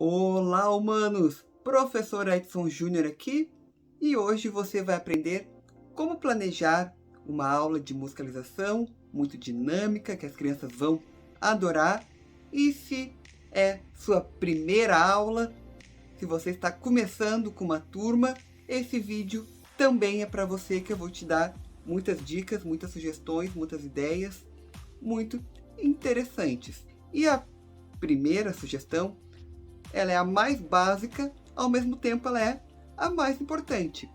Olá, humanos! Professor Edson Júnior aqui e hoje você vai aprender como planejar uma aula de musicalização muito dinâmica que as crianças vão adorar. E se é sua primeira aula, se você está começando com uma turma, esse vídeo também é para você, que eu vou te dar muitas dicas, muitas sugestões, muitas ideias muito interessantes. E a primeira sugestão, ela é a mais básica, ao mesmo tempo ela é a mais importante,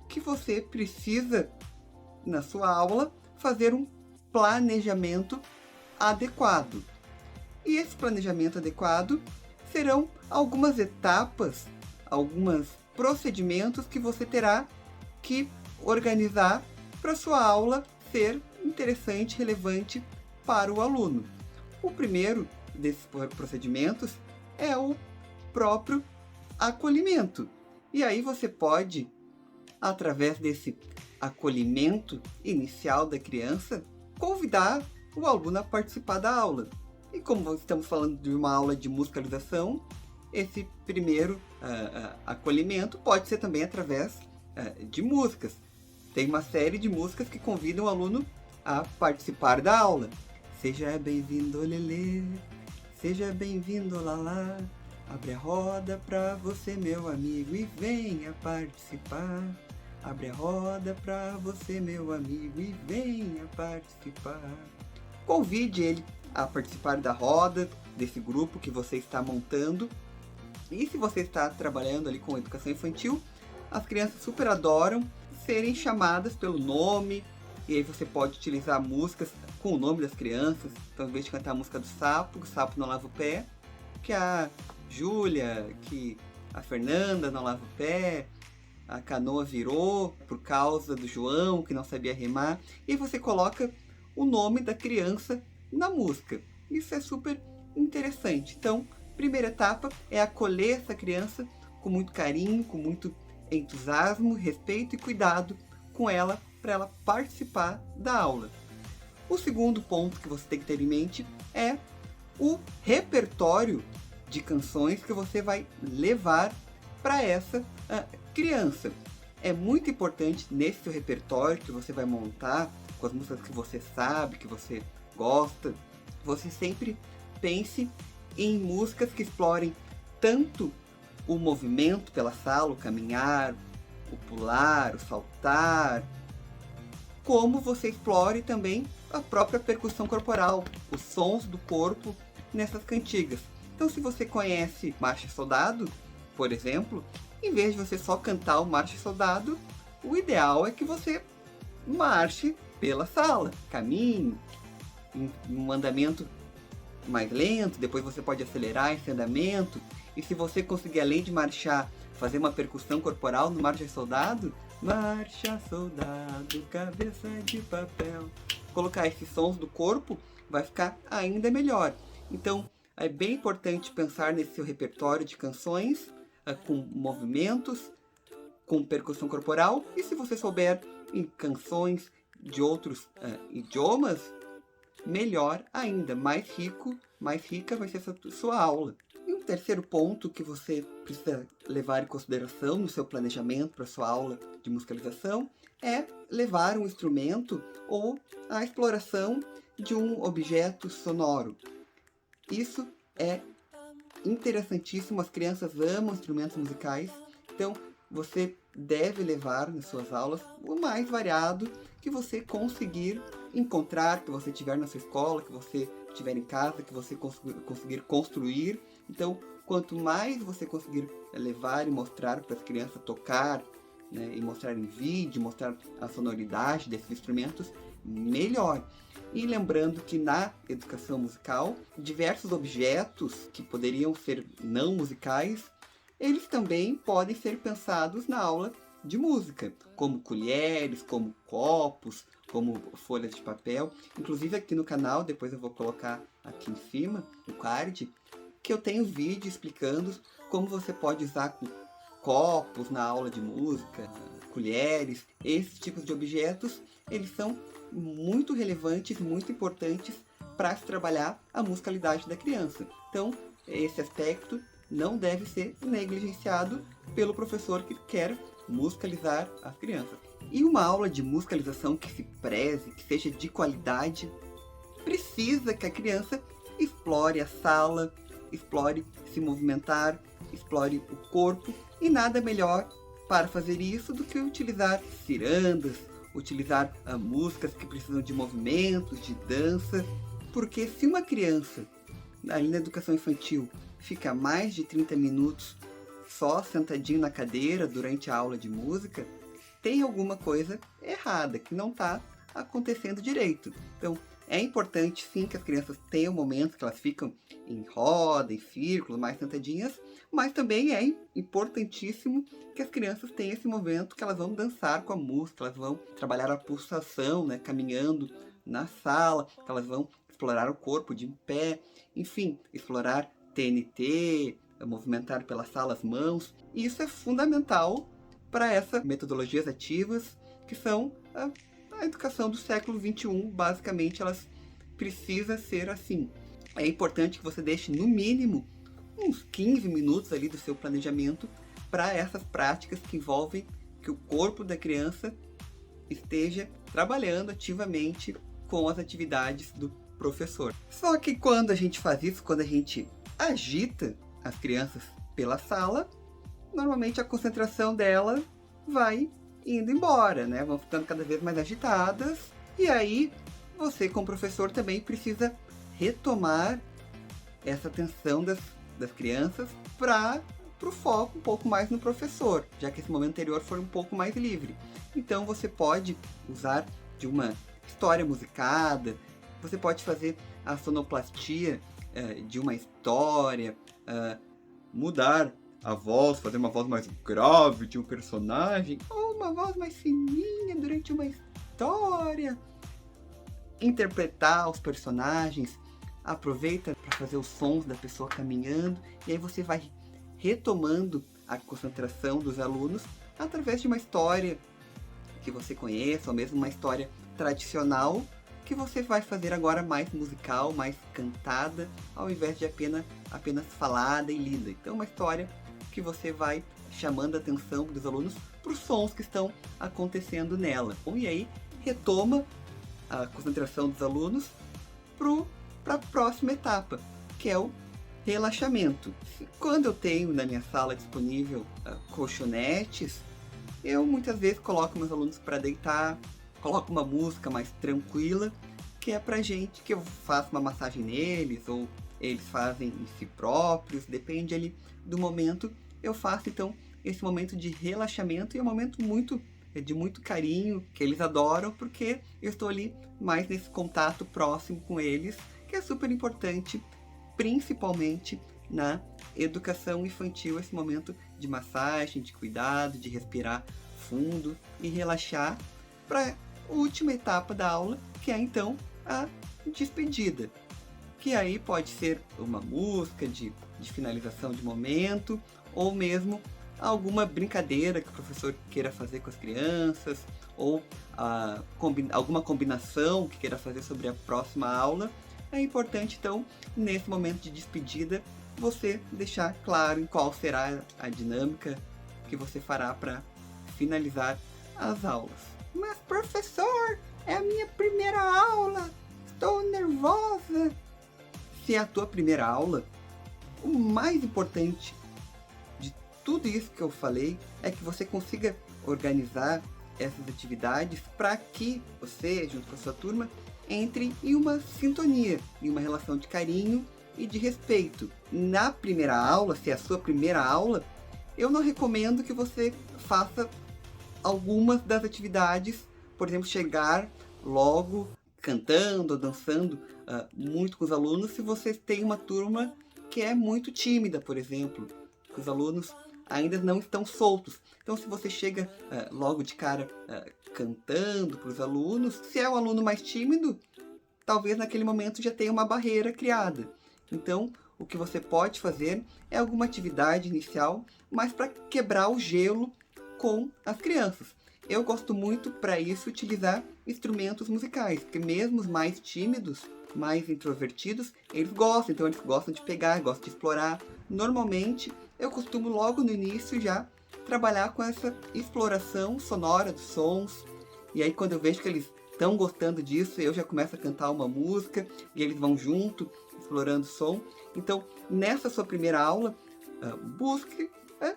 que você precisa, na sua aula, fazer um planejamento adequado. E esse planejamento adequado serão algumas etapas, alguns procedimentos que você terá que organizar para sua aula ser interessante, relevante para o aluno. O primeiro desses procedimentos é o próprio acolhimento. E aí você pode, através desse acolhimento inicial da criança, convidar o aluno a participar da aula. E como estamos falando de uma aula de musicalização, esse primeiro acolhimento pode ser também através de músicas. Tem uma série de músicas que convidam o aluno a participar da aula. Seja bem-vindo, Lelê. Seja bem-vindo, Lalá. Abre a roda pra você, meu amigo, e venha participar. Abre a roda pra você, meu amigo, e venha participar. Convide ele a participar da roda, desse grupo que você está montando. E se você está trabalhando ali com educação infantil, as crianças super adoram serem chamadas pelo nome. E aí você pode utilizar músicas com o nome das crianças. Então, em vez de cantar a música do sapo, o sapo não lava o pé, que a Júlia, que a Fernanda não lava o pé, a canoa virou por causa do João, que não sabia remar. E você coloca o nome da criança na música. Isso é super interessante. Então, primeira etapa é acolher essa criança com muito carinho, com muito entusiasmo, respeito e cuidado com ela, para ela participar da aula. O segundo ponto que você tem que ter em mente é o repertório de canções que você vai levar para essa criança. É muito importante nesse seu repertório que você vai montar, com as músicas que você sabe, que você gosta, você sempre pense em músicas que explorem tanto o movimento pela sala, o caminhar, o pular, o saltar, como você explore também a própria percussão corporal, os sons do corpo nessas cantigas. Então, se você conhece Marcha Soldado, por exemplo, em vez de você só cantar o Marcha Soldado, o ideal é que você marche pela sala, caminhe em um andamento mais lento, depois você pode acelerar esse andamento. E se você conseguir, além de marchar, fazer uma percussão corporal no Marcha Soldado, marcha soldado, cabeça de papel, colocar esses sons do corpo, vai ficar ainda melhor. Então, é bem importante pensar nesse seu repertório de canções, com movimentos, com percussão corporal. E se você souber em canções de outros idiomas, melhor ainda, mais rica vai ser essa sua aula. E um terceiro ponto que você precisa levar em consideração no seu planejamento para sua aula de musicalização é levar um instrumento ou a exploração de um objeto sonoro. Isso é interessantíssimo, as crianças amam instrumentos musicais, então você deve levar nas suas aulas o mais variado que você conseguir encontrar, que você tiver na sua escola, que você tiver em casa, que você conseguir construir. Então, quanto mais você conseguir levar e mostrar para as crianças tocar, né, e mostrar em vídeo, mostrar a sonoridade desses instrumentos, melhor. E lembrando que na educação musical, diversos objetos que poderiam ser não musicais, eles também podem ser pensados na aula de música, como colheres, como copos, como folhas de papel. Inclusive aqui no canal, depois eu vou colocar aqui em cima, no card, que eu tenho vídeo explicando como você pode usar copos na aula de música, colheres, esses tipos de objetos, eles são muito relevantes, muito importantes para se trabalhar a musicalidade da criança. Então, esse aspecto não deve ser negligenciado pelo professor que quer musicalizar as crianças. E uma aula de musicalização que se preze, que seja de qualidade, precisa que a criança explore a sala, explore se movimentar, explore o corpo, e nada melhor para fazer isso do que utilizar cirandas, utilizar músicas que precisam de movimentos, de dança, porque se uma criança, ali na educação infantil, fica mais de 30 minutos só sentadinho na cadeira durante a aula de música, tem alguma coisa errada, que não está acontecendo direito. Então, é importante sim que as crianças tenham momentos que elas ficam em roda, em círculo, mais sentadinhas, mas também é importantíssimo que as crianças tenham esse momento que elas vão dançar com a música, elas vão trabalhar a pulsação, né, caminhando na sala, que elas vão explorar o corpo de em pé, enfim, explorar TNT, movimentar pela sala as mãos. E isso é fundamental para essas metodologias ativas que são a educação do século XXI. Basicamente, elas precisam ser assim. É importante que você deixe, no mínimo, uns 15 minutos ali do seu planejamento para essas práticas que envolvem que o corpo da criança esteja trabalhando ativamente com as atividades do professor. Só que quando a gente faz isso, quando a gente agita as crianças pela sala, normalmente a concentração dela vai indo embora, né? Vão ficando cada vez mais agitadas. E aí, você como professor também precisa retomar essa atenção das crianças para o foco um pouco mais no professor, já que esse momento anterior foi um pouco mais livre. Então você pode usar de uma história musicada, você pode fazer a sonoplastia de uma história, mudar a voz, fazer uma voz mais grave de um personagem, ou uma voz mais fininha durante uma história. Interpretar os personagens, aproveita para fazer os sons da pessoa caminhando, e aí você vai retomando a concentração dos alunos através de uma história que você conheça, ou mesmo uma história tradicional, que você vai fazer agora mais musical, mais cantada, ao invés de apenas falada e lida. Então, uma história que você vai chamando a atenção dos alunos para os sons que estão acontecendo nela. E aí, retoma a concentração dos alunos para a próxima etapa, que é o relaxamento. Quando eu tenho na minha sala disponível colchonetes, eu muitas vezes coloco meus alunos para deitar, coloco uma música mais tranquila, que é pra gente, que eu faço uma massagem neles, ou eles fazem em si próprios, depende ali do momento. Eu faço então esse momento de relaxamento, e é um momento de muito carinho, que eles adoram, porque eu estou ali mais nesse contato próximo com eles, que é super importante, principalmente na educação infantil, esse momento de massagem, de cuidado, de respirar fundo e relaxar, para a última etapa da aula, que é então a despedida, que aí pode ser uma música de finalização de momento, ou mesmo alguma brincadeira que o professor queira fazer com as crianças, ou alguma combinação que queira fazer sobre a próxima aula. É importante, então, nesse momento de despedida, você deixar claro em qual será a dinâmica que você fará para finalizar as aulas. Mas, professor, é a minha primeira aula, estou nervosa. Se é a tua primeira aula, o mais importante de tudo isso que eu falei é que você consiga organizar essas atividades para que você, junto com a sua turma, entre em uma sintonia, em uma relação de carinho e de respeito. Na primeira aula, se é a sua primeira aula, eu não recomendo que você faça algumas das atividades, por exemplo, chegar logo cantando ou dançando muito com os alunos, se você tem uma turma que é muito tímida, por exemplo, que os alunos ainda não estão soltos. Então, se você chega logo de cara cantando para os alunos, se é um aluno mais tímido, talvez naquele momento já tenha uma barreira criada. Então, o que você pode fazer é alguma atividade inicial, mas para quebrar o gelo com as crianças. Eu gosto muito, para isso, utilizar instrumentos musicais, porque mesmo os mais tímidos, mais introvertidos, eles gostam. Então, eles gostam de pegar, gostam de explorar normalmente eu costumo logo no início já trabalhar com essa exploração sonora dos sons. E aí quando eu vejo que eles estão gostando disso, eu já começo a cantar uma música e eles vão junto, explorando o som. Então, nessa sua primeira aula, busque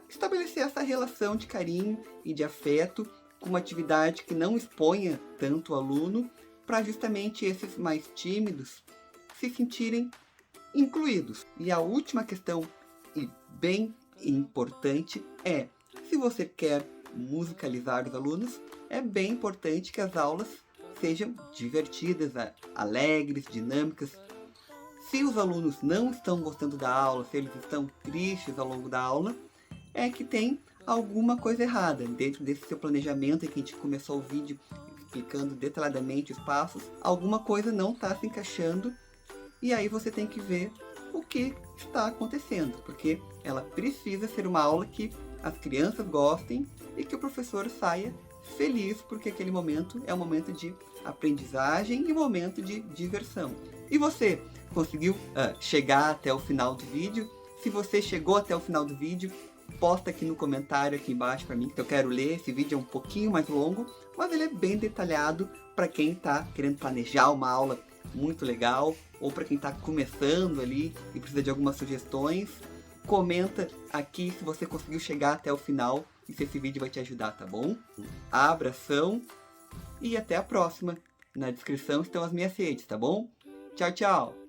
estabelecer essa relação de carinho e de afeto com uma atividade que não exponha tanto o aluno, para justamente esses mais tímidos se sentirem incluídos. E a última questão, e bem importante, é: se você quer musicalizar os alunos, é bem importante que as aulas sejam divertidas, alegres, dinâmicas. Se os alunos não estão gostando da aula, se eles estão tristes ao longo da aula, é que tem alguma coisa errada. Dentro desse seu planejamento em que a gente começou o vídeo explicando detalhadamente os passos, alguma coisa não está se encaixando, e aí você tem que ver o que está acontecendo, porque ela precisa ser uma aula que as crianças gostem e que o professor saia feliz, porque aquele momento é um momento de aprendizagem e um momento de diversão. E você conseguiu chegar até o final do vídeo? Se você chegou até o final do vídeo, posta aqui no comentário aqui embaixo para mim, que eu quero ler. Esse vídeo é um pouquinho mais longo, mas ele é bem detalhado para quem está querendo planejar uma aula muito legal, ou para quem está começando ali e precisa de algumas sugestões. Comenta aqui se você conseguiu chegar até o final e se esse vídeo vai te ajudar, tá bom? Abração e até a próxima. Na descrição estão as minhas redes, tá bom? Tchau, tchau!